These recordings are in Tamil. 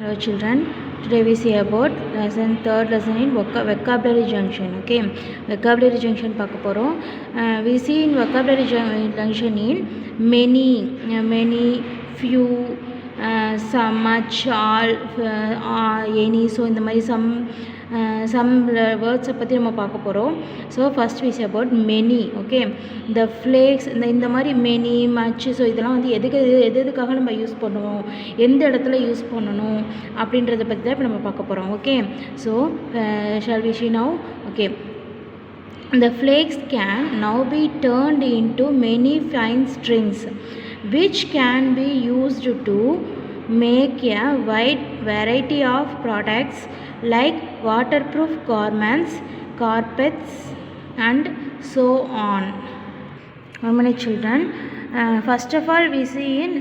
Hello children, today we see about third lesson in vocabulary junction. Okay, vocabulary junction பார்க்க போகிறோம். We see in vocabulary junction in many, few, some, much, all, any. So இந்த மாதிரி some words பற்றி நம்ம பார்க்க போகிறோம். So first we see about many. Okay, இந்த ஃப்ளேக்ஸ் இந்த மாதிரி many, much. ஸோ இதெல்லாம் வந்து எதுக்காக நம்ம யூஸ் பண்ணுவோம், எந்த இடத்துல யூஸ் பண்ணணும் அப்படின்றத பற்றி தான் இப்போ நம்ம பார்க்க போகிறோம். Okay, so shall we see now? Okay, the flakes can now be turned into many fine strings which can be used to make a wide variety of products like waterproof garments, carpets and so on. How many children? First of all we see in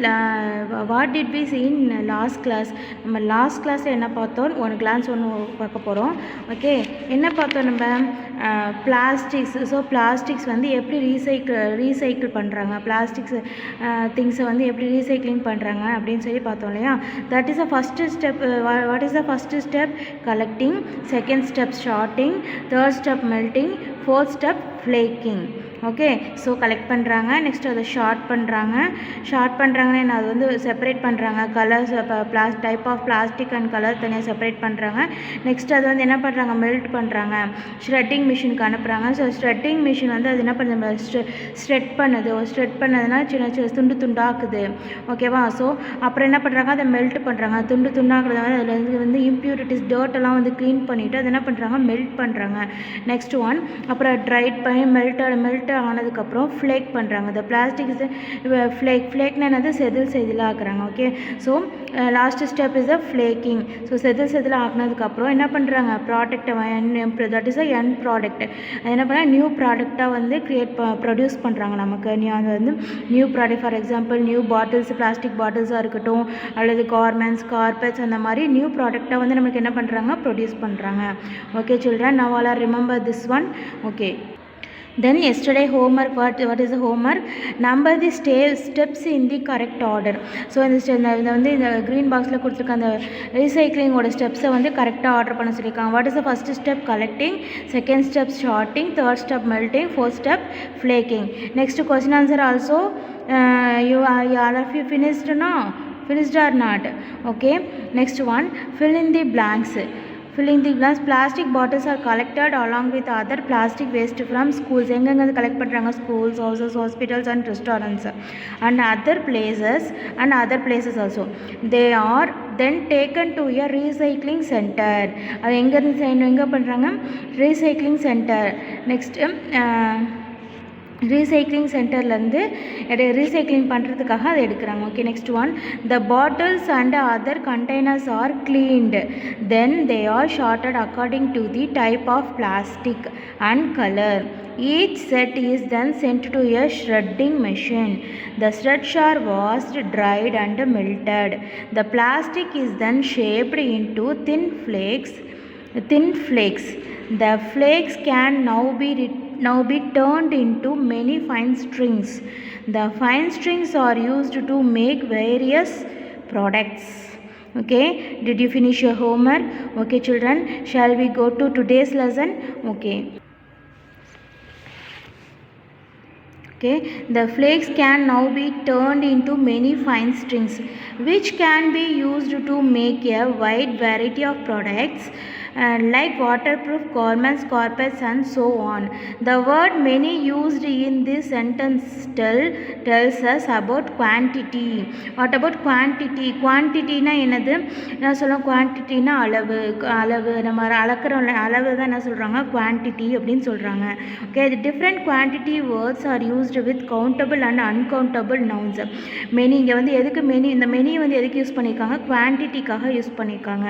what did we see in last class? நம்ம லாஸ்ட் கிளாஸில் என்ன பார்த்தோம், ஒன் கிளான்ஸ் ஒன்று பார்க்க போகிறோம். ஓகே, என்ன பார்த்தோம் நம்ம? பிளாஸ்டிக்ஸ். ஸோ பிளாஸ்டிக்ஸ் வந்து எப்படி ரீசைக்கிள் பண்ணுறாங்க, பிளாஸ்டிக்ஸ் திங்ஸை வந்து எப்படி ரீசைக்ளிங் பண்ணுறாங்க அப்படின்னு சொல்லி பார்த்தோம் இல்லையா? That is the first step. What is the first step? Collecting. Second step sorting. Third step melting. Fourth step flaking. Okay, so collect பண்ணுறாங்க, நெக்ஸ்ட் அதை ஷார்ட் பண்ணுறாங்கன்னா அது வந்து செப்பரேட் பண்ணுறாங்க, colours type of plastic and colour தனியாக செப்பரேட் பண்ணுறாங்க. நெக்ஸ்ட் அது வந்து என்ன பண்ணுறாங்க, மெல்ட் பண்ணுறாங்க, ஷ்ரெட்டிங் மிஷினுக்கு அனுப்புகிறாங்க. ஸோ ஷ்ரெட்டிங் மிஷின் வந்து அது என்ன பண்ணுது, ஷ்ரெட் பண்ணதுன்னா சின்ன துண்டாக்குது. ஓகேவா? ஸோ அப்புறம் என்ன பண்ணுறாங்க, அதை மெல்ட் பண்ணுறாங்க. துண்டாக்குறது வந்து அதில் வந்து இம்ப்யூரிட்டிஸ் டர்ட்டெல்லாம் வந்து க்ளீன் பண்ணிவிட்டு அது என்ன பண்ணுறாங்க, மெல்ட் பண்ணுறாங்க. நெக்ஸ்ட் ஒன், அப்புறம் ட்ரைட் பண்ணி மெல்ட் ஆனதுக்கப்புறம் ஃப்ளேக் பண்ணுறாங்க. இந்த பிளாஸ்டிக் ஃப்ளேக்னா என்னது, செதில் ஆக்குறாங்க. Okay, so last step is the flaking. So செதில் ஆக்குனதுக்கப்புறம் என்ன பண்ணுறாங்க, ப்ராடக்டை that is a end product. அது என்ன பண்ணால் நியூ ப்ராடக்டாக வந்து ப்ரொடியூஸ் பண்ணுறாங்க நமக்கு. அது வந்து new product. For example new bottles, plastic பாட்டில்ஸாக இருக்கட்டும், அல்லது கார்மெண்ட்ஸ், கார்பெட்ஸ், அந்த மாதிரி நியூ ப்ராடக்டாக வந்து நமக்கு என்ன பண்ணுறாங்க, ப்ரொடியூஸ் பண்ணுறாங்க. Okay children, now all are remember this one. Okay, then yesterday homework, what is the homework? Number the steps in the correct order. So இந்த வந்து இந்த க்ரீன் பாக்ஸில் கொடுத்துருக்க அந்த ரீசைக்ளிங்கோட ஸ்டெப்ஸை வந்து கரெக்டாக ஆர்டர் பண்ண சொல்லியிருக்காங்க. What is the first step? Collecting. Second step sorting. Third step melting. Fourth step flaking. Next question answer also. all of you finished or not? Okay, next one, fill in the blanks. Filling the blanks. Plastic bottles are collected along with other plastic waste from schools. எங்கெங்க கலெக்ட் பண்ணுறாங்க? Schools, houses, hospitals and restaurants and other places also. They are then taken to a recycling centre. அது எங்கே பண்ணுறாங்க? Recycling centre. நெக்ஸ்ட்டு ரீசைக்ளிங் சென்டர்லேருந்து ரீசைக்ளிங் பண்ணுறதுக்காக அதை எடுக்கிறாங்க. Okay, next one, the bottles and other containers are cleaned. Then they are sorted according to the type of plastic and colour. Each set is then sent to a shredding machine. The shreds are washed, dried and melted. The plastic is then shaped into thin flakes. The flakes can now be turned into many fine strings. The fine strings are used to make various products. Okay, did you finish your homework? Okay children, shall we go to today's lesson? Okay, the flakes can now be turned into many fine strings which can be used to make a wide variety of products like waterproof garments, carpets and so on. The word many used in this sentence tells us about quantity. What about quantity? Quantity na enadhu? Na solra quantity na alavu நம்ம அளக்குறோம், அளவு தான் என்ன சொல்கிறாங்க, quantity அப்படின்னு சொல்கிறாங்க. Okay, the different quantity words are used with countable and uncountable nouns. many இங்கே வந்து எதுக்கு many, இந்த many வந்து எதுக்கு யூஸ் பண்ணியிருக்காங்க, குவான்டிட்டிக்காக யூஸ் பண்ணியிருக்காங்க.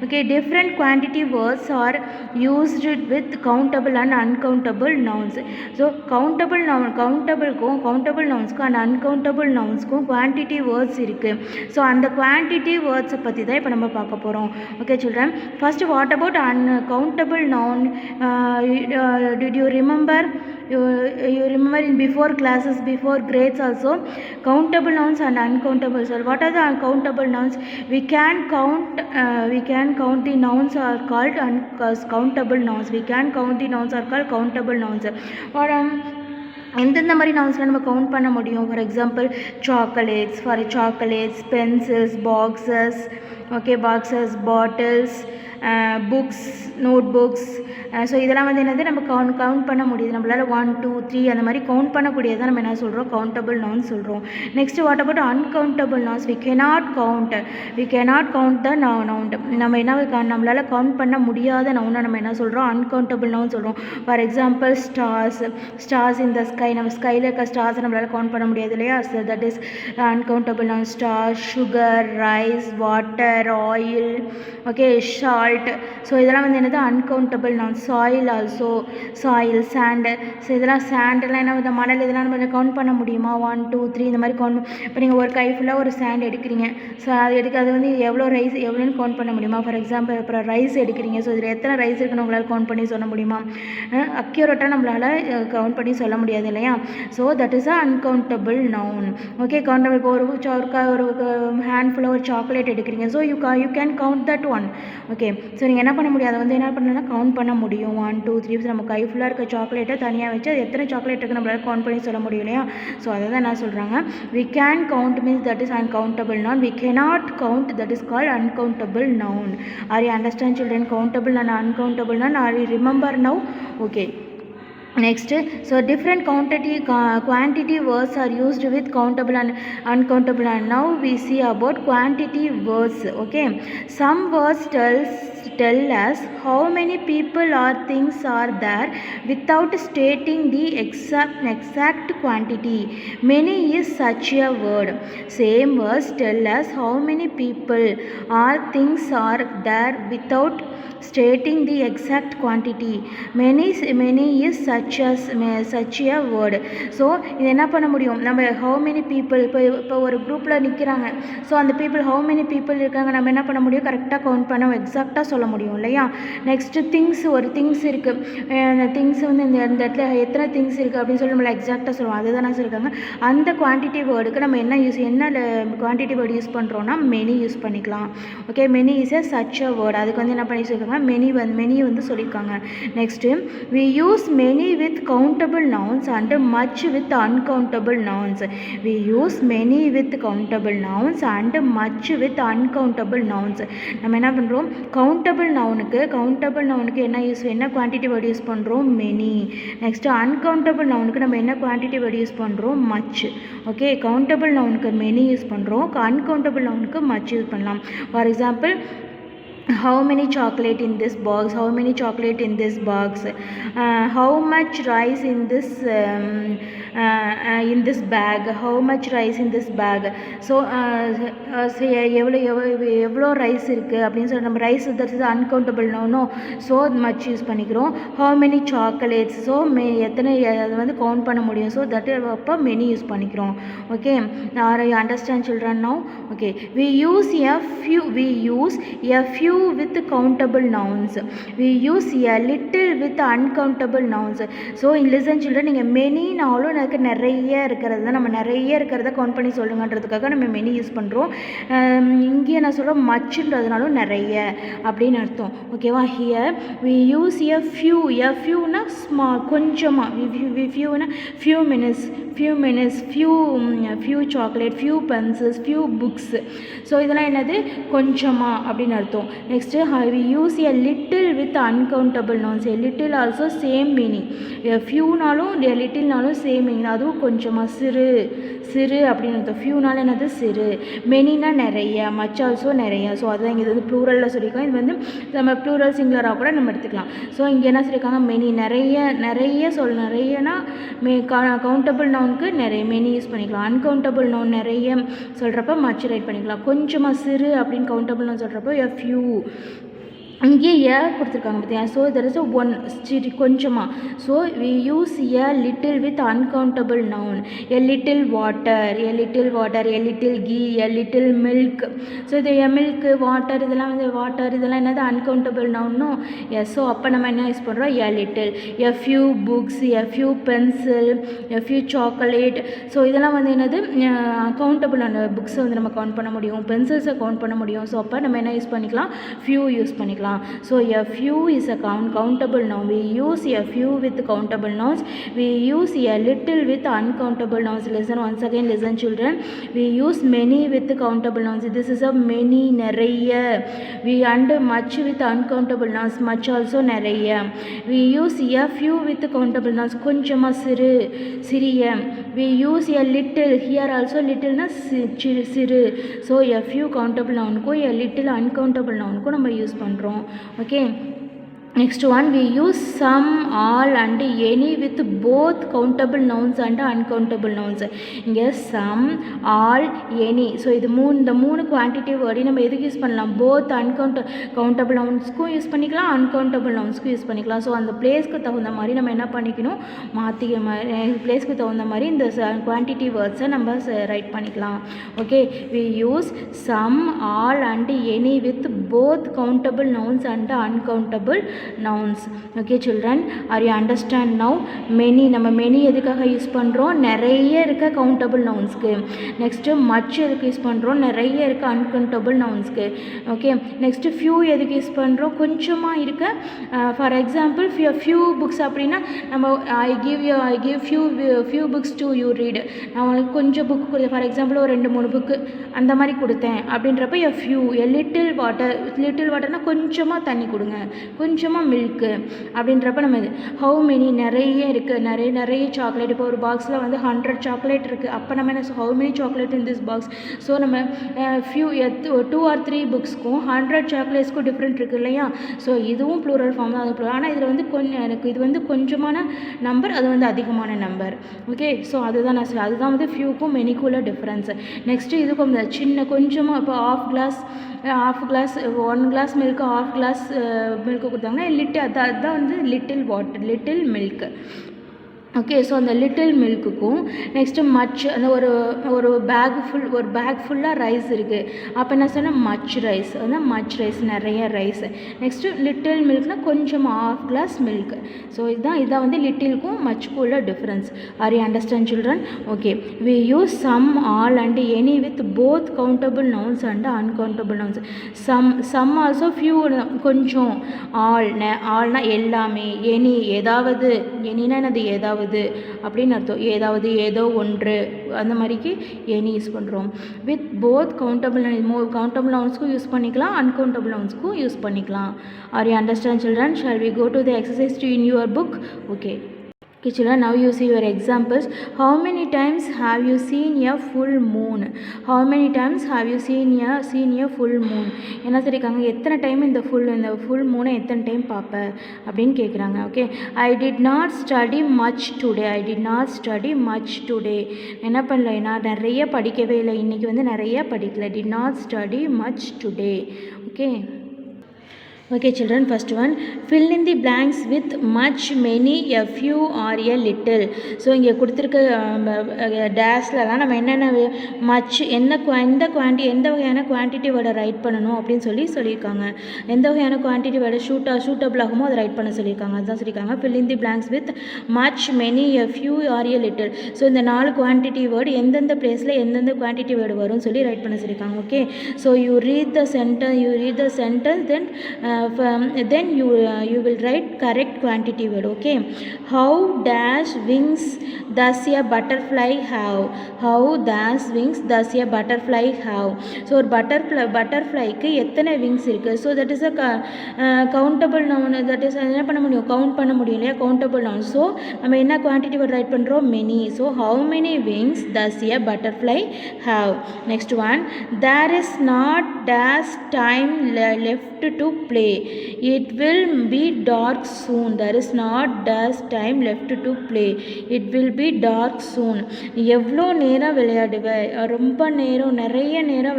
Okay, different quantity words are used with countable and uncountable nouns. So countable nounsக்கும் and uncountable nounsக்கும் quantity words இருக்குது. ஸோ அந்த quantity words பற்றி தான் இப்போ நம்ம பார்க்க போகிறோம். Okay children, first what about uncountable noun? Did you remember you remember in before classes, before grades also, countable nouns and uncountable. So what are the uncountable nouns? We can count the nouns are called countable nouns. We can count the nouns are called countable nouns. What எந்தெந்த மாதிரி நவுன்ஸில் நம்ம கவுண்ட் பண்ண முடியும்? For example chocolates, pencils, boxes, okay, boxes, bottles, books, notebooks. So இதெல்லாம் வந்து என்னது நம்ம கவுண்ட் பண்ண முடியுது. நம்மளால் 1 2 3 அந்த மாதிரி கவுண்ட் பண்ணக்கூடியதான் நம்ம என்ன சொல்கிறோம்? கவுண்டபிள் நவுன் சொல்கிறோம். Next what about uncountable nouns? We cannot count the noun. நம்ம என்ன நம்மளால் கவுண்ட் பண்ண முடியாத நவுனை நம்ம என்ன சொல்கிறோம்? அன்கவுண்டபிள் நவுன் சொல்கிறோம். For example stars in the sky. நம்ம ஸ்கையில் இருக்க ஸ்டார்ஸை நம்மளால் கவுண்ட் பண்ண முடியாது இல்லையா? So that is uncountable noun. Stars, sugar, rice, water, oil, okay, salt. So இதெல்லாம் வந்து என்னது? Uncountable noun. Soil also, sand. So இதெல்லாம் சாண்டெல்லாம் என்ன, இந்த மணல் இதெல்லாம் நம்ம கவுண்ட் பண்ண முடியுமா? 1 2 3 இந்த மாதிரி கவுண்ட். இப்போ நீங்கள் ஒரு கை ஃபுல்லாக ஒரு சாண்ட் எடுக்கிறீங்க. ஸோ அது வந்து எவ்வளோன்னு கவுண்ட் பண்ண முடியுமா? ஃபார் எக்ஸாம்பிள் அப்புறம் ரைஸ் எடுக்கிறீங்க. ஸோ இதில் எத்தனை ரைஸ் இருக்குன்னு உங்களால் கவுண்ட் பண்ணி சொல்ல முடியுமா? அக்யூரேட்டாக நம்மளால் கவுண்ட் பண்ணி சொல்ல முடியாது இல்லையா? So that is a uncountable noun. Okay, countable. இப்போ ஒரு ஹேண்ட் ஃபுல்லாக ஒரு சாக்லேட் எடுக்கிறீங்க. So you can count that one. Okay, so நீங்கள் என்ன பண்ண முடியும்? அதை வந்து என்ன பண்ணலாம்? கவுண்ட் பண்ண முடியும். 1 2 3. நம்ம கை ஃபுல்லாக இருக்க சாக்லேட்டை தனியாக வச்சு அது எத்தனை சாக்லேட் இருக்குது நம்மளால் கவுண்ட் பண்ணி சொல்ல முடியும் இல்லையா? ஸோ அதை தான் என்ன சொல்கிறாங்க? we can count means that is uncountable noun. We cannot count, that is called uncountable noun. Are you understand children? Countable and uncountable noun. Are you remember now? Okay. Next, so different quantity words are used with countable and uncountable, and now we see about quantity words. Okay, some words tell us how many people or things are there without stating the exact quantity. Many is such a word. Same words tell us how many people or things are there without stating the exact quantity. Many is such a word. So இது என்ன பண்ண முடியும்? நம்ம how many people, இப்போ ஒரு குரூப்பில் நிற்கிறாங்க. ஸோ அந்த பீப்புள் how many people இருக்காங்க நம்ம என்ன பண்ண முடியும்? கரெக்டாக கவுண்ட் பண்ண எக்ஸாக்டாக சொல்ல முடியும் இல்லையா? நெக்ஸ்ட்டு ஒரு திங்ஸ் இருக்குது. அந்த திங்ஸ் வந்து இந்த இடத்துல எத்தனை திங்ஸ் இருக்குது அப்படின்னு சொல்லி நம்மளை எக்ஸாக்டாக சொல்லுவோம். அதுதான் நான் சொல்லியிருக்காங்க. அந்த குவான்டிட்டி வேர்டுக்கு நம்ம என்ன குவான்டிட்டி வேர்டு யூஸ் பண்ணுறோன்னா மெனி யூஸ் பண்ணிக்கலாம். Okay, many is a such a word. அதுக்கு வந்து என்ன பண்ணி சொல்லியிருக்காங்க? மெனி வந்து சொல்லியிருக்காங்க. Next we use many with countable nouns and much with uncountable nouns. We use many with countable nouns and much with uncountable nouns. நம்ம என்ன பண்ணுறோம்? கவுண்டபிள் நவுனுக்கு என்ன குவான்டிட்டி வேர்டு யூஸ் பண்ணுறோம்? மெனி. நெக்ஸ்ட்டு அன்கவுண்டபிள் நவுனுக்கு நம்ம என்ன குவான்டிட்டி வேர்டு யூஸ் பண்ணுறோம்? மச். ஓகே, கவுண்டபிள் நவுனுக்கு மெனி யூஸ் பண்ணுறோம், அன்கவுண்டபிள் நவுனுக்கு மச் யூஸ் பண்ணலாம். For example, how many chocolate in this box? How many chocolate in this box? How much rice in this bag? How much rice in this bag? So எவ்வளோ ரைஸ் இருக்குது அப்படின்னு சொல்லி நம்ம rice that is uncountable noun. So much use பண்ணிக்கிறோம். how many chocolates? ஸோ எத்தனை அது வந்து கவுண்ட் பண்ண முடியும். ஸோ தட் அப்போ மெனி யூஸ் பண்ணிக்கிறோம். Okay, are you understand children now? Okay, we use a few with countable nouns. We use a little with uncountable nouns. So listen children, நீங்கள் மெனினாலும் எனக்கு நிறைய இருக்கிறது, நம்ம நிறைய இருக்கிறத கவுண்ட் பண்ணி சொல்லுங்கன்றதுக்காக நம்ம மெனி யூஸ் பண்ணுறோம். இங்கே நான் சொல்கிறேன் மச்சுன்றதுனாலும் நிறைய அப்படின்னு அர்த்தம். ஓகேவா? ஹியர் we use a fewனா ஸ்மால், கொஞ்சமாக. fewனா few minutes, few chocolate, few pencils, few books. So இதெல்லாம் என்னது? கொஞ்சமாக அப்படின்னு அர்த்தம். Next we use a little with uncountable nouns. A little also same meaning. fewனாலும் littleனாலும் சேம் மீனிங். அதுவும் கொஞ்சமாக, சிறு அப்படின்னு அர்த்தம். ஃபியூனாலும் என்னது? சிறு. மெனினா நிறைய, மச் ஆல்சோ நிறைய. ஸோ அதுதான் இங்கே வந்து ப்ளூரலில் சொல்லியிருக்காங்க. இது வந்து நம்ம ப்ளூரல் சிங்குலராக கூட நம்ம எடுத்துக்கலாம். ஸோ இங்கே என்ன சொல்லியிருக்காங்க? மெனி, நிறையனா கவுண்டபிள் நவுனுக்கு நிறைய மெனி யூஸ் பண்ணிக்கலாம். அன்கவுண்டபிள் நவுன் நிறைய சொல்கிறப்ப மச் ரைட் பண்ணிக்கலாம். கொஞ்சமாக, சிறு அப்படின்னு கவுண்டபிள் நவுன் சொல்கிறப்போ a few. இங்கே ஏ கொடுத்துருக்காங்க பார்த்தியா. ஸோ தெர் இஸ் ஒன் கொஞ்சமாக. So we use a little with uncountable noun. A little water, a little water, a little ghee, a little milk. So இது எ மில்க் வாட்டர் இதெல்லாம் வந்து வாட்டர் இதெல்லாம் என்னது அன்கவுண்டபிள் நவுன்னும். எஸ். ஸோ அப்போ நம்ம என்ன யூஸ் பண்ணுறோம், a little. A few books, a few pencil, a few chocolate. So இதெல்லாம் வந்து என்னது கவுண்டபிள். அந்த புக்ஸை வந்து நம்ம கவுண்ட் பண்ண முடியும், பென்சில்ஸை கவுண்ட் பண்ண முடியும். ஸோ அப்போ நம்ம என்ன யூஸ் பண்ணிக்கலாம், ஃபியூ யூஸ் பண்ணிக்கலாம். So a few is a countable noun. We use a few with countable nouns. We use a little with uncountable nouns. Listen once again, listen children. We use many with countable nouns. This is a many, நிறைய. We and much with uncountable nouns. Much also நிறைய. We use a few with countable nouns. கொஞ்சமா, சிறு, சிறிய. We use a little. Here also little na சிறு. So a few countable noun को a little uncountable noun को நம்ம யூஸ் பண்ணுறோம். Okay. Next one, we use some, all and any with both countable nouns and uncountable nouns. இங்கே some, all, any. ஸோ இது இந்த மூணு குவான்டிட்டி வேர்டையும் நம்ம எதுக்கு யூஸ் பண்ணலாம், போத் கவுண்டபிள் நவுன்ஸ்க்கும் யூஸ் பண்ணிக்கலாம், அன்கவுண்டபிள் நவுன்ஸ்க்கும் யூஸ் பண்ணிக்கலாம். ஸோ அந்த பிளேஸ்க்கு தகுந்த மாதிரி நம்ம என்ன பண்ணிக்கணும், பிளேஸ்க்கு தகுந்த மாதிரி இந்த குவான்டிட்டி வேர்ட்ஸை நம்ம ரைட் பண்ணிக்கலாம். Okay. We use some, all and any with both countable nouns and uncountable nouns. Okay children, are you understand now? Many, நம்ம many எதுக்காக யூஸ் பண்ணுறோம், நிறைய இருக்க கவுண்டபிள் நவுன்ஸ்க்கு. நெக்ஸ்ட்டு மச் எதுக்கு யூஸ் பண்ணுறோம், நிறைய இருக்க அன்கவுண்டபிள் நவுன்ஸ்க்கு. ஓகே. நெக்ஸ்ட்டு ஃபியூ எதுக்கு யூஸ் பண்ணுறோம், கொஞ்சமாக இருக்க. ஃபார் எக்ஸாம்பிள் ஃபியூ புக்ஸ் அப்படின்னா நம்ம I give few books to you read. நான் உங்களுக்கு கொஞ்சம் புக் கொடுத்தேன், ஃபார் எக்ஸாம்பிள் ஒரு 2-3 புக்கு அந்த மாதிரி கொடுத்தேன் அப்படின்றப்ப எ ஃபியூ. எ லிட்டில் வாட்டர்னால் கொஞ்சமாக தண்ணி கொடுங்க, கொஞ்சமாக மில்க்கு அப்படின்றப்ப நம்ம இது. ஹவு மெனி, நிறைய இருக்குது, நிறைய சாக்லேட். இப்போ ஒரு பாக்ஸில் வந்து 100 சாக்லேட் இருக்குது. அப்போ நம்ம என்ன, how many chocolate in this box. So நம்ம ஃபியூ 2 or 3 புக்ஸ்க்கும் 100 சாக்லேட்ஸ்க்கும் டிஃப்ரெண்ட் இருக்குது இல்லையா. ஸோ இதுவும் ப்ளூரல் ஃபார்ம் தான், அது ப்ளூரல். ஆனால் இதில் வந்து எனக்கு இது வந்து கொஞ்சமான நம்பர், அது வந்து அதிகமான நம்பர். ஓகே. ஸோ அதுதான் நான் அதுதான் வந்து ஃபியூக்கும் மெனிக்கும் உள்ள டிஃப்ரென்ஸ். நெக்ஸ்ட்டு இதுக்கும் சின்ன கொஞ்சமாக, இப்போ half glass 1 glass milk, half glass milk கொடுத்தாங்கன்னா அதுதான் வந்து little water, little milk. Okay. So அந்த லிட்டில் மில்க்குக்கும் நெக்ஸ்ட்டு மச், அந்த ஒரு பேக் ஃபுல்லாக ரைஸ் இருக்குது. அப்போ என்ன சொன்னால் மச் ரைஸ், அதான் மச் ரைஸ், நிறைய ரைஸ். நெக்ஸ்ட்டு லிட்டில் மில்க்னால் கொஞ்சம் ஹாஃப் கிளாஸ் மில்க். ஸோ இதான் வந்து லிட்டிலுக்கும் மச்சுக்கும் உள்ள difference. Are you understand children? Okay. We use some, all and any with both countable nouns and uncountable nouns. Some also few, கொஞ்சம். ஆல்னா எல்லாமே, எனி ஏதாவது, எனினா என்னது ஏதாவது அப்படின்னு அர்த்தம். ஏதாவது, ஏதோ ஒன்று, அந்த மாதிரிக்கு எனி யூஸ் பண்ணுறோம். வித் போத் கவுண்டபிள் நவுன்ஸ்க்கும் யூஸ் பண்ணிக்கலாம், அன்கவுண்டபிள் நவுன்ஸ்க்கும் யூஸ் பண்ணிக்கலாம். Are you understand children? Shall we go to the exercise in your book? Okay. Okay children, now you see your examples. How many times have you seen a full moon? How many times have you seen a full moon? என்ன சொல்லிருக்காங்க, எத்தனை டைம் இந்த ஃபுல் மூனை எத்தனை டைம் பார்ப்ப அப்படின்னு கேட்குறாங்க. Okay. I did not study much today. என்ன பண்ணல, நான் நிறைய படிக்கவே இல்லை, இன்றைக்கி வந்து நிறைய படிக்கல. did not study much today. Okay. Okay children, first one, fill in the blanks with much, many, a few or a little. So இங்கே கொடுத்துருக்க டேஷ்லலாம் நம்ம என்னென்ன மச், எந்த வகையான குவான்டிட்டி வேர்டை ரைட் பண்ணணும் அப்படின்னு சொல்லியிருக்காங்க. எந்த வகையான குவான்டிட்டி வேர்டை சூட்டபிள் ஆகுமோ அதை ரைட் பண்ண சொல்லியிருக்காங்க. அதுதான் சொல்லியிருக்காங்க. fill in the blanks with much, many, a few or a little. So இந்த 4 குவான்டிட்டி வேர்டு எந்தெந்த பிளேஸில் எந்தெந்த குவான்டிட்டி வேர்டு வரும்னு சொல்லி ரைட் பண்ண சொல்லியிருக்காங்க. Okay. So you read the sentence then you will write correct quantity word. Okay. How dash wings does a butterfly have? How dash wings does a butterfly have? So ஒரு பட்டர்ஃப்ளைக்கு எத்தனை விங்ஸ் இருக்குது. So that is a countable noun. That is என்ன பண்ண முடியும், கவுண்ட் பண்ண முடியும் இல்லையா, கவுண்டபிள் நவுன். ஸோ நம்ம என்ன குவான்டிட்டி வேர்ட் ரைட் பண்ணுறோம், many. So how many wings does a butterfly have? Next one, there is not dash time left to play. play. It will be dark soon. There is not dash time left to play. It will be dark soon. எவ்வளோ நேரம் விளையாடுவேன், ரொம்ப நேரம் நிறைய நேரம்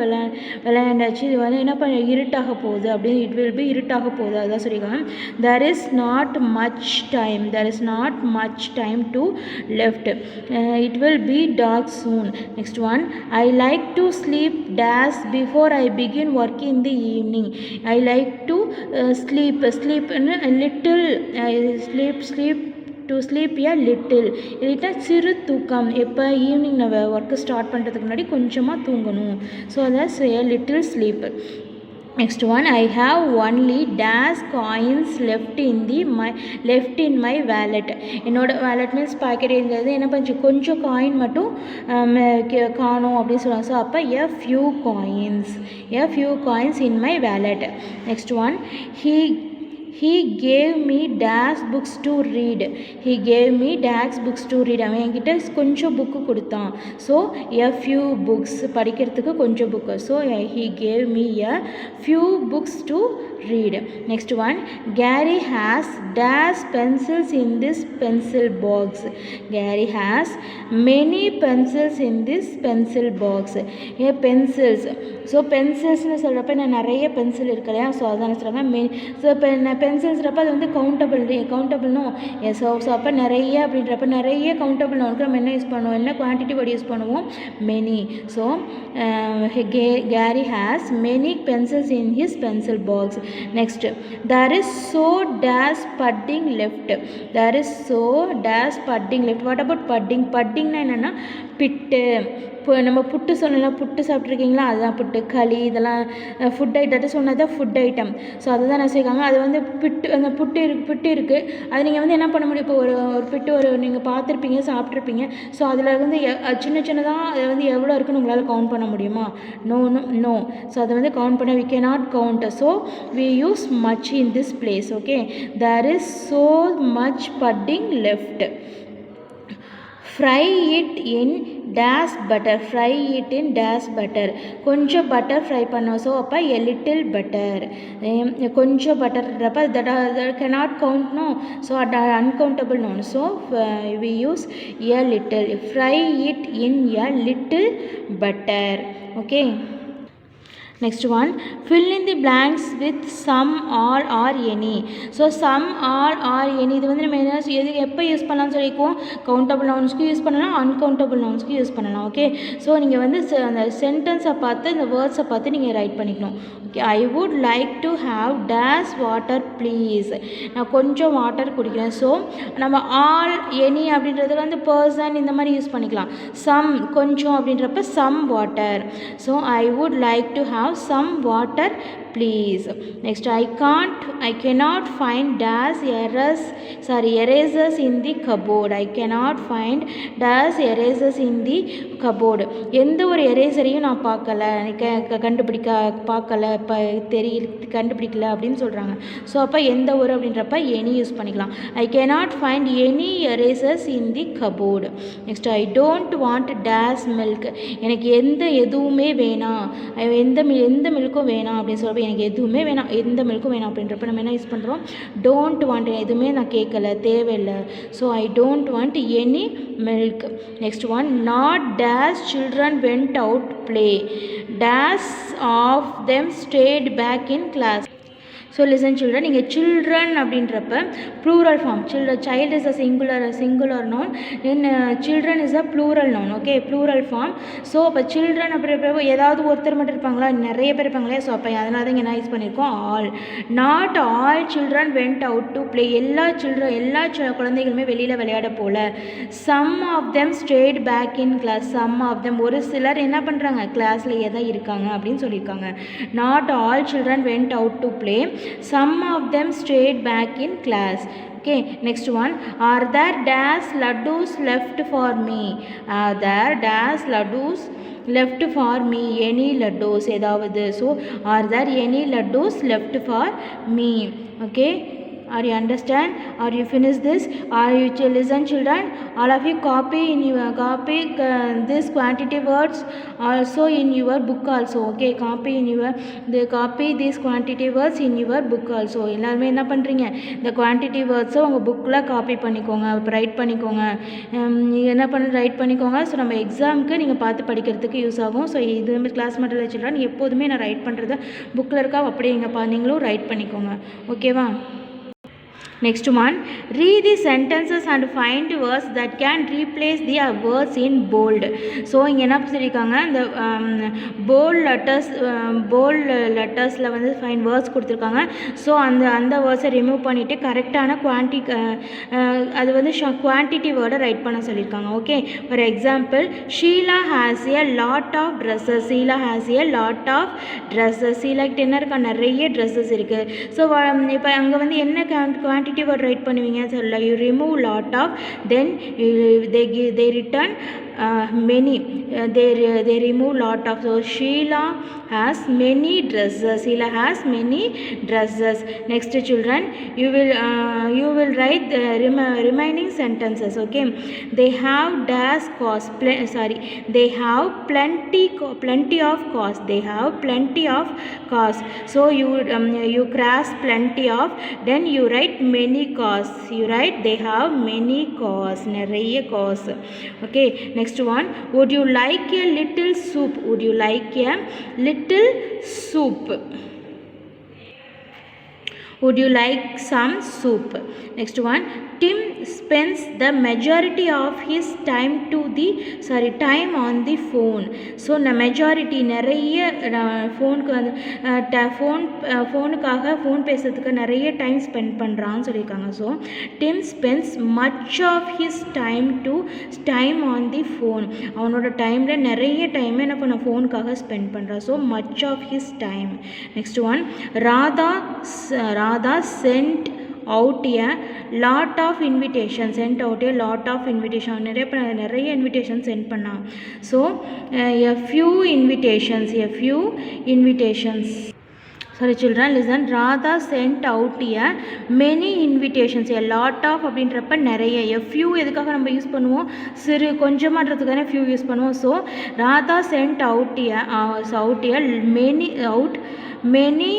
விளையாண்டாச்சு, இது வந்து என்ன பண்ண இருட்டாக போகுது அப்படின்னு, இட் வில் பி இருட்டாக போகுது அதான் சொல்லியிருக்காங்க. there is not much time, there is not much time to left. It will be dark soon. Next one, I like to sleep dash before I begin work in the evening. I like to sleep little, to sleep a little, இல்லைட்டா சிறு தூக்கம். எப்போ ஈவினிங் நம்ம ஒர்க்கு ஸ்டார்ட் பண்ணுறதுக்கு முன்னாடி கொஞ்சமாக தூங்கணும். So that's a little sleep. Next one, I have only dash coins left in my wallet. என்னோட wallet means பாக்கெட் இருந்தது என்ன பண்ணி கொஞ்சம் காயின் மட்டும் காணும் அப்படின்னு சொல்லுவாங்க. ஸோ அப்போ a few coins in my wallet. Next one, he gave me dash books to read. He gave me dash books to read. அவன் என்கிட்ட கொஞ்சம் புக்கு கொடுத்தான். ஸோ a few books படிக்கிறதுக்கு கொஞ்சம் book. So he gave me a few books to read. Next one, Gary has dash pencils in this pencil box. Gary has many pencils in this pencil box. pencils. So பென்சில்ஸ்னு சொல்கிறப்ப நான் நிறைய பென்சில் இருக்கு இல்லையா, ஸோ அதான் சொல்கிறாங்க. ஸோ இப்போ நான் பென்சில்ஸ்றப்ப அது வந்து கவுண்டபிள்னும். ஸோ அப்போ நிறைய அப்படின்றப்ப நிறைய கவுண்டபிள் நோனுக்கு நம்ம என்ன யூஸ் பண்ணுவோம், என்ன குவான்டிட்டி வேர்டு யூஸ் பண்ணுவோம், many. So Gary has many pencils in his pencil box. Next, there is so dash pudding left. There is so dash pudding left. What about pudding? puddingனா என்னென்னா பிட்டு. இப்போ நம்ம புட்டு சொல்லலாம், புட்டு சாப்பிட்ருக்கீங்களா, அதுதான் புட்டு. களி இதெல்லாம் ஃபுட் ஐட்டத்தை சொன்னது ஃபுட் ஐட்டம். ஸோ அதுதான் நான் செய்வாங்க. அது வந்து அந்த புட்டு இருக்குது. அது நீங்கள் வந்து என்ன பண்ண முடியும், இப்போ ஒரு பிட்டு நீங்கள் பார்த்துருப்பீங்க, சாப்பிட்ருப்பீங்க. ஸோ அதில் வந்து சின்னதாக அது வந்து எவ்வளோ இருக்குன்னு உங்களால் கவுண்ட் பண்ண முடியுமா? நோ. ஸோ அதை வந்து கவுண்ட் பண்ண we cannot count. So we use much in this place. Okay, there is so much pudding left. Fry it in dash butter. Fry it in dash butter. கொஞ்சம் பட்டர் ஃப்ரை பண்ணோம். ஸோ அப்போ a little butter. கொஞ்சம் பட்டர்ன்றப்ப that cannot count, no. So uncountable no. So we use a little. Fry it in a little butter. Okay. Next one, fill in the blanks with some, all or any. So some, all or any இது வந்து நம்ம என்ன எப்போ யூஸ் பண்ணலாம்னு சொல்லிக்குவோம், கவுண்டபிள் நவுன்ஸ்க்கு யூஸ் பண்ணலாம், அன்கவுண்டபிள் நவுன்ஸ்க்கு யூஸ் பண்ணலாம். ஓகே, ஸோ நீங்கள் வந்து அந்த சென்டென்ஸை பார்த்து இந்த வேர்ட்ஸை பார்த்து நீங்கள் ரைட் பண்ணிக்கணும். Okay, I would like to have dash water please. நான் கொஞ்சம் வாட்டர் குடிக்கிறேன். ஸோ நம்ம ஆல், எனி அப்படின்றது வந்து பர்சன் இந்த மாதிரி யூஸ் பண்ணிக்கலாம். சம் கொஞ்சம் அப்படின்றப்ப some water. So I would like to have some water please. Next, I cannot find dash erasers in the cupboard. I cannot find dash erasers in the cupboard. எந்த ஒரு எரேசரையும் நான் பார்க்கல, கண்டுபிடிக்கல அப்படின்னு சொல்கிறாங்க. ஸோ அப்போ எந்த ஒரு அப்படின்றப்ப எனி யூஸ் பண்ணிக்கலாம். I cannot find any erasers in the cupboard. Next, I don't want dash milk. எனக்கு எதுவுமே வேணாம், எந்த மில்க்கும் வேணாம் அப்படின்னு சொல்கிறப்ப எனக்கு எதுவுமே வேணாம், எந்த மில்க்கும் வேணாம் அப்படின்றப்ப நம்ம என்ன யூஸ் பண்ணுறோம், டோன்ட் வாண்ட். எதுவுமே நான் கேட்கல, தேவையில்லை. So I don't want any milk. Next one, not dash children went out play. Dash of them stayed back in class. So listen children, நீங்கள் சில்ட்ரன் அப்படின்றப்ப plural form. Child is a singular noun, then children is a plural noun. Okay, plural form. So அப்போ சில்ட்ரன் அப்படின்றப்ப ஏதாவது ஒருத்தர் மட்டும் இருப்பாங்களா, நிறைய பேர் இருப்பாங்களே. ஸோ அப்போ அதனால தான் இங்கே என்ன யூஸ் பண்ணியிருக்கோம், all. Not all children went out to play. எல்லா குழந்தைகளுமே வெளியில் விளையாட போல. Some of them stayed back in class. Some of them, ஒரு சிலர் என்ன பண்ணுறாங்க, கிளாஸ்லேயே தான் இருக்காங்க அப்படின்னு சொல்லியிருக்காங்க. Not all children went out to play. Some of them stayed back in class. Okay, next one, are there dash laddus left for me? Are there dash laddus left for me? Any laddus ஏதாவது. So are there any laddus left for me? Okay, Are you understand? Are you finish this? Are you listen children? All of you copy in your copy this quantity words also in your book also. Okay, copy in your copy these quantity words in your book also. எல்லாரும் என்ன பண்றீங்க, இந்த quantity words உங்க bookல காப்பி பண்ணிக்கோங்க, ரைட் பண்ணிக்கோங்க. என்ன பண்ண ரைட் பண்ணிக்கோங்க. ஸோ நம்ம எக்ஸாமுக்கு நீங்கள் பார்த்து படிக்கிறதுக்கு யூஸ் ஆகும். ஸோ இது மாதிரி கிளாஸ் மெட்டீரியல் சில்ட்ரன் எப்போதுமே நான் ரைட் பண்ணுறது புக்கில் இருக்கா அப்படியே நீங்களும் ரைட் பண்ணிக்கோங்க. ஓகேவா? Next one, read the sentences and find words that can replace the words in bold. So இங்கே என்ன சொல்லியிருக்காங்க, இந்த போல்ட் லெட்டர்ஸில் வந்து ஃபைண்ட் வேர்ட்ஸ் கொடுத்துருக்காங்க. ஸோ அந்த வேர்ட்ஸை ரிமூவ் பண்ணிவிட்டு கரெக்டான அது வந்து குவான்டிட்டி வேர்டை ரைட் பண்ண சொல்லியிருக்காங்க. Okay, for example, Sheela has a lot of dresses. Sheela has a lot of dresses. ஷீலாக்கிட்ட என்ன இருக்கா, நிறைய ட்ரெஸ்ஸஸ் இருக்குது. ஸோ இப்போ அங்கே வந்து என்ன குவான்டிட்டி word write பண்ணுவீங்க, so you remove lot of, then they return many, they remove lot of. So Sheila has many dresses. Sheila has many dresses. Next children, you will write the remaining sentences. Okay, they have dash cost, they have plenty of cost. They have plenty of cost. So you cross plenty of, then you write many costs. You write they have many costs, நிறைய costs. Okay, next one, would you like a little soup? Would you like a little soup? Would you like some soup? Next one, Tim spends the majority of his time time on the phone. So the majority நிறைய ஃபோனுக்காக ஃபோன் பேசுறதுக்கு நிறைய டைம் ஸ்பெண்ட் பண்ணுறான்னு சொல்லியிருக்காங்க. So Tim spends much of his time on the phone. அவனோட டைமில் நிறைய டைம் என்ன பண்ண ஃபோனுக்காக ஸ்பெண்ட் பண்ணுறான். So much of his time. Next one, Radha sent out a lot of invitations. நிறைய invitation send பண்ணா. So a few invitations. Sorry children, listen. Radha sent out a many invitations. A lot of அப்படின்றப்ப நிறைய. A few எதுக்காக நம்ம யூஸ் பண்ணுவோம், சிறு கொஞ்சமான்றதுக்கான few யூஸ் பண்ணுவோம். So Radha sent out many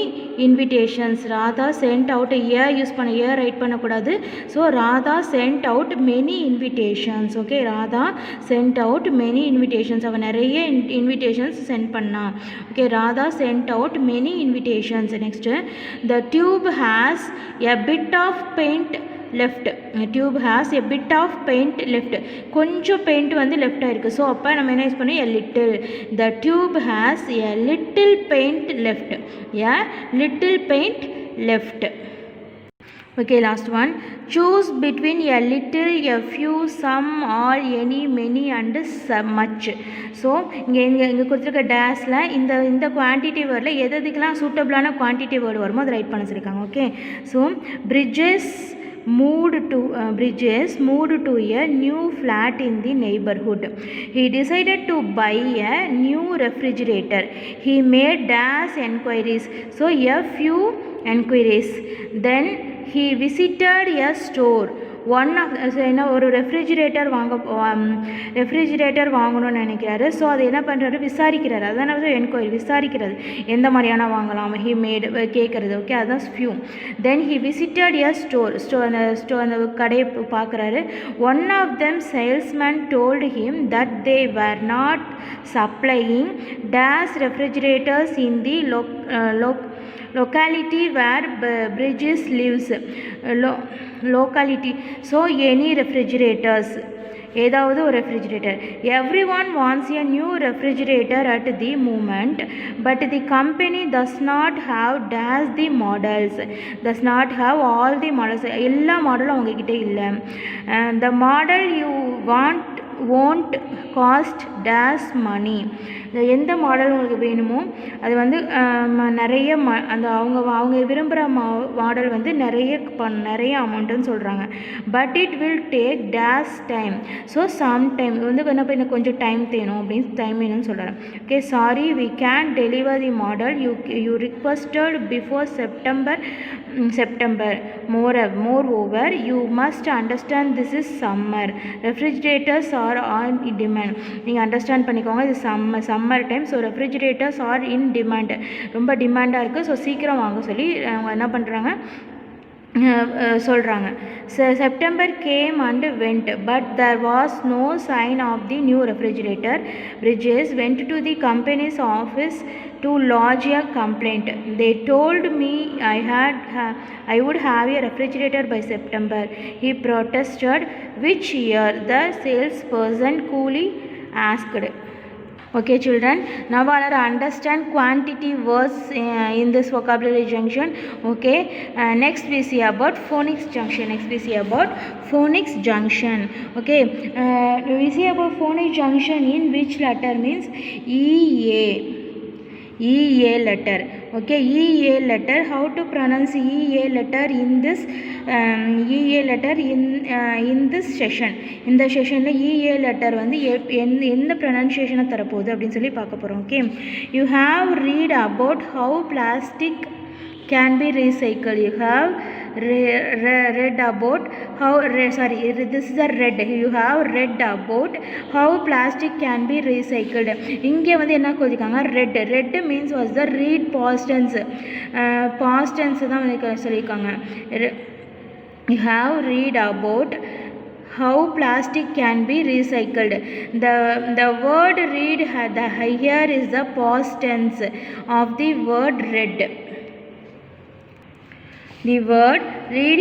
invitations. Radha sent out a use பண்ண a ரைட் பண்ணக்கூடாது. So Radha sent out many invitations. Okay, Radha sent out many invitations. அவன் நிறைய invitations send பண்ணா. Okay, Radha sent out many invitations. Next, the tube has a bit of paint left. Tube has a bit of paint left. கொஞ்சம் பெயிண்ட் வந்து லெஃப்ட் ஆயிருக்கு. ஸோ அப்போ நம்ம என்ன யூஸ் பண்ணோம், a little. The tube has a little paint left. A little paint left. Okay, last one, choose between a little, a few, some, all, any, many and much. So இங்கே கொடுத்துருக்க டேஸில் இந்த குவான்டிட்டி வேர்டில் எதுக்கெல்லாம் சூட்டபிளான குவான்டிட்டி வேர்டு வருமோ அதை ரைட் பண்ண சொல்லியிருக்காங்க. Okay, so Bridges moved to a new flat in the neighborhood. He decided to buy a new refrigerator. He made dash enquiries. So a few enquiries. Then he visited a store. ஒரு ரெஃப்ரிஜிரேட்டர் வாங்கணும்னு நினைக்கிறாரு. ஸோ அது என்ன பண்ணுறாரு, விசாரிக்கிறாரு. அதான் என்கொயரி, விசாரிக்கிறது எந்த மாதிரியான வாங்கலாம், ஹி மேட் கேட்குறது. ஓகே, அதுதான் few. Then he visited a store அந்த கடையை பார்க்குறாரு. One of them salesman told him that they were not supplying dash refrigerators in the locality where Bridges lives. Locality. So any refrigerators, ஏதாவது ஒரு refrigerator. Everyone wants a new refrigerator at the moment, but the company does not have these the models. Does not have all the models. எல்லா மாடலும் அவங்கக்கிட்ட இல்லை. The model you want won't cost dash money. எந்த மாடல் உங்களுக்கு வேணுமோ அது வந்து நிறைய அந்த அவங்க விரும்புகிற மாடல் வந்து நிறைய அமௌண்ட்டுன்னு சொல்கிறாங்க. But it will take dash time. So some time வந்து என்ன பண்ண கொஞ்சம் டைம் வேணும் அப்படின்னு டைம் வேணும்னு சொல்கிறாங்க. Okay, sorry we can deliver the model you requested before September. Moreover, you must understand this is summer. Refrigerators are on demand. நீங்கள் அண்டர்ஸ்டாண்ட் பண்ணிக்கோங்க, இது summer time. So refrigerators are in demand, ரொம்ப டிமாண்டாக இருக்குது. ஸோ சீக்கிரம் வாங்க சொல்லி அவங்க என்ன பண்ணுறாங்க சொல்கிறாங்க. September came and went, but there was no sign of the new refrigerator. Bridges went to the company's office to lodge a complaint. They told me I would have a refrigerator by September. He protested. Which year? The salesperson coolly asked. Okay children, now I'll understand quantity words in this vocabulary junction. Okay, next we see about phonics junction. Okay, we see about phonics junction in which letter means EA letter. Okay, EA letter, how to pronounce EA letter in this in this session. இந்த செஷன்ல EA லெட்டர் வந்து எந்த ப்ரொனன்சியேஷனை தரப்போகுது அப்படின்னு சொல்லி பார்க்க போகிறோம். Okay, you have read about how plastic can be recycled. You have read about how this is a read. You have read about how plastic can be recycled. இங்கே வந்து என்ன கொடுத்துருக்காங்க, red means was the read past tense தான் வந்து சொல்லியிருக்காங்க. You have read about how plastic can be recycled. The word read here is the past tense of the word read. The word read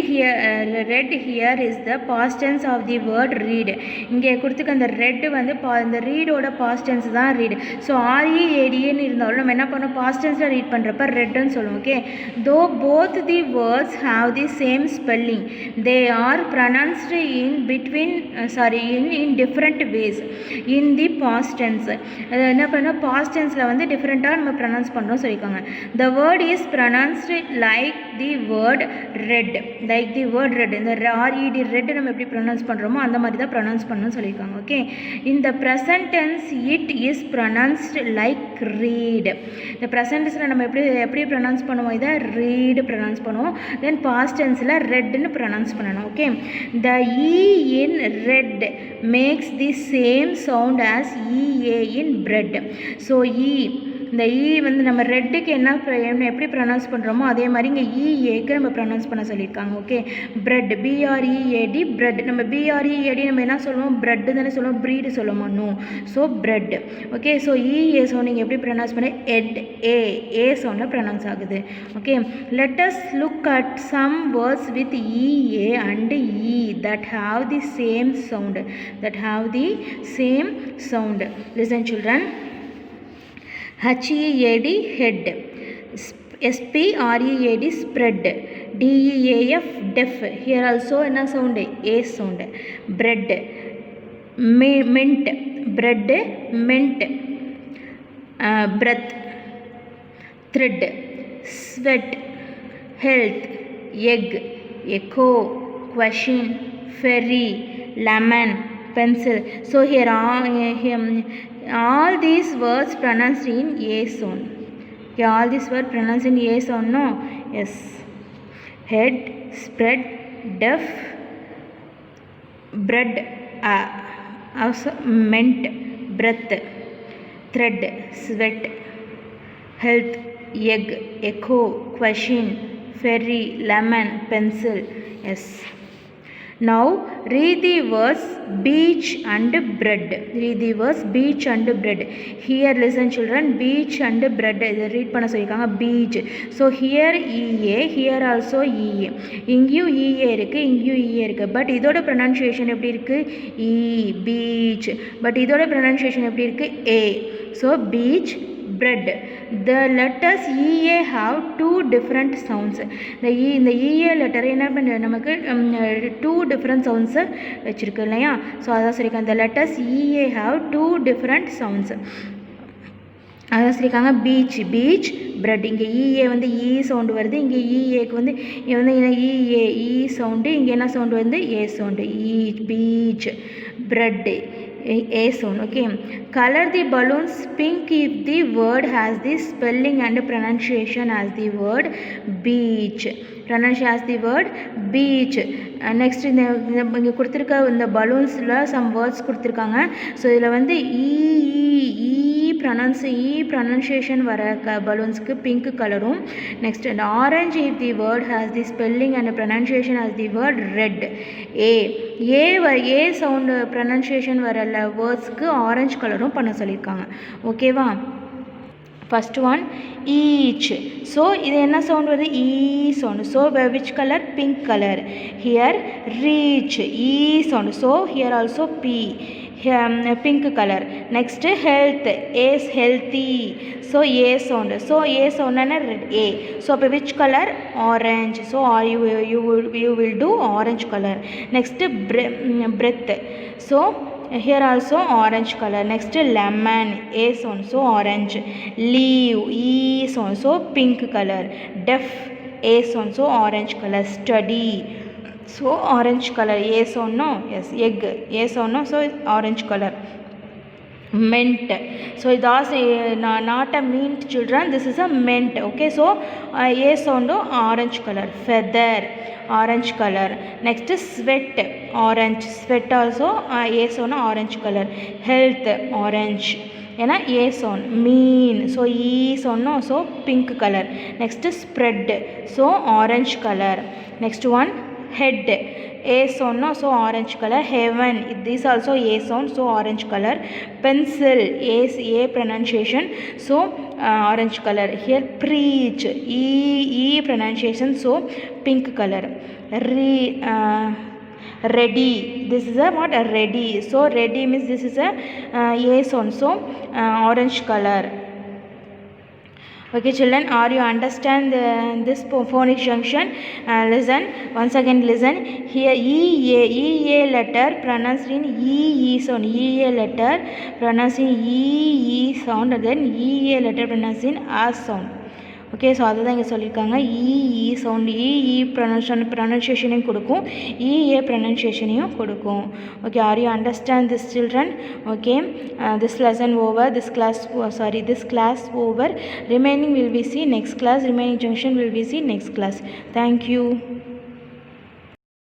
here is the past tense of the word read. இங்கே கொடுத்துக்க அந்த ரெட் வந்து இந்த ரீடோட பாஸ்ட் டென்ஸ் தான் ரீட். ஸோ READன்னு இருந்தாலும் நம்ம என்ன பண்ணோம், பாஸ்ட் டென்ஸில் ரீட் பண்ணுறப்ப ரெட்னு சொல்லுவோம். Okay, though both the words have the same spelling, they are pronounced in different ways in the past tense. அது என்ன பண்ணோம், பாஸ்ட் டென்ஸில் வந்து டிஃப்ரெண்ட்டாக நம்ம ப்ரொனவுன்ஸ் பண்ணுறோம் சொல்லியிருக்காங்க. The word is pronounced like the word red. இந்த RED ரெட் நம்ம எப்படி ப்ரொனவுன்ஸ் பண்ணுறோமோ அந்த மாதிரி தான் ப்ரொனவுன்ஸ் பண்ணணும்னு சொல்லியிருக்காங்க. ஓகே, இந்த present tense it is pronounced like read. இந்த ப்ரெசன்ட் டென்ஸில் நம்ம எப்படி ப்ரொனவுன்ஸ் பண்ணுவோம், இதை ரீடு ப்ரொனவுன்ஸ் பண்ணுவோம். தென் பாஸ்ட் டென்ஸில் ரெட்னு ப்ரொனவுன்ஸ் பண்ணணும். Okay, the in red makes the same sound as EA in bread. So இந்த வந்து நம்ம ரெட்டுக்கு எப்படி ப்ரொனவுன்ஸ் பண்ணுறோமோ அதே மாதிரி இங்கே EAக்கு நம்ம ப்ரொனவுன்ஸ் பண்ண சொல்லியிருக்காங்க. Okay, bread, BREAD bread. நம்ம BREAD நம்ம என்ன சொல்லுவோம், பிரெட் தானே சொல்லுவோம், ப்ரீடு சொல்லுவோமா, no. So bread. Okay, so EA sound நீங்கள் எப்படி ப்ரொனவுன்ஸ் பண்ண, ஏ சவுண்டில் ப்ரொனவுன்ஸ் ஆகுது. Okay, let us look at some words with EA and E that have the same sound. Listen children. HEAD head, SPREAD spread, DEAF deaf. Here also என்ன sound, A sound. Bread, mint, bread, mint. Breath, thread, sweat, health, egg, echo, question, ferry, lemon, pencil. So here all these words pronounced in A sound. Okay, all these words pronounced in A sound, no? Yes. Head, spread, deaf, bread, also mint, breath, thread, sweat, health, egg, echo, question, ferry, lemon, pencil. Yes. Now read the words beach and bread. Here listen children, beach and bread. இதை ரீட் பண்ண சொல்லியிருக்காங்க, beach. So here EA, here also EA. இங்கேயும் EA இருக்குது, இங்கேயும் EA இருக்குது. பட் இதோட ப்ரொனன்சியேஷன் எப்படி இருக்குது, beach. பட் இதோட ப்ரொனன்சியேஷன் எப்படி இருக்குது, A. So beach, bread. The letters EA have two different sounds. இந்த EA letter என்ன பண்ண நமக்கு two different sounds வச்சிருக்கு இல்லையா. ஸோ அதான் சொல்லியிருக்காங்க the letters EA have two different sounds. அதான் சொல்லியிருக்காங்க பீச் பிரெட். இங்கே இஏ வந்து இ சவுண்டு வருது, இங்கே இஏக்கு வந்து இங்கே வந்து இஏ இ சவுண்டு, இங்கே என்ன சவுண்டு வந்து A sound. Beach bread A sound. Okay, color the balloons pink if the word has the spelling and pronunciation as the word beach. Pronunciation as the word beach. Next இங்கே கொடுத்துருக்க இந்த பலூன்ஸில் சம் வேர்ட்ஸ் கொடுத்துருக்காங்க. ஸோ இதில் வந்து ப்ரொனன்சியேஷன் வர பலூன்ஸ்க்கு பிங்க் கலரும், நெக்ஸ்ட் அந்த orange if the word has the spelling and pronunciation has the word red. A sound pronunciation வர வேர்ட்ஸ்க்கு ஆரஞ்சு கலரும் பண்ண சொல்லியிருக்காங்க. ஓகேவா. First one each. ஸோ இது என்ன சவுண்ட் வருது E sound. So which colour pink colour. Here reach E sound. So here also P pink color. Next health is healthy. So A sound. So A sound and red A. So which color orange. So you will do orange color. Next breath. So here also orange color. Next lemon A sound. So orange. Leave E sound. So pink color. Deaf A sound. So orange color. Study. So orange color. Yes or no? Yes. Egg. Yes or no? So orange color. Mint. So that's not a mint children. This is a mint. Okay. So yes or no? Orange color. Feather. Orange color. Next is sweat. Orange. Sweat also yes or no? Orange color. Health. Orange. ஏன்னா ஏ சவுண்ட். மீன். ஸோ ஈ சொன்னோம். So pink colour. Next spread. So orange colour. Next one head. A sound, no? So orange color. Heaven. This also A sound. So orange color. Pencil. A pronunciation. So orange color. Here preach. E pronunciation. So pink color. Ready. This is a what? A ready. So ready means this is a A sound. So orange color. Okay children, are you understand this phonic junction? Listen once again. Listen here. E a letter pronounced in E sound. E a letter pronounced in E sound, and then E a letter pronounced in A sound. Okay. So அதுதான் இங்கே சொல்லியிருக்காங்க. இ சவுண்ட் ப்ரொனன்சியேஷனையும் கொடுக்கும், ஏ ப்ரொனன்சியேஷனையும் கொடுக்கும். Okay. Are you understand this children? Okay. This lesson over. This class over. Remaining will be see next class. Remaining junction will be see next class. Thank you.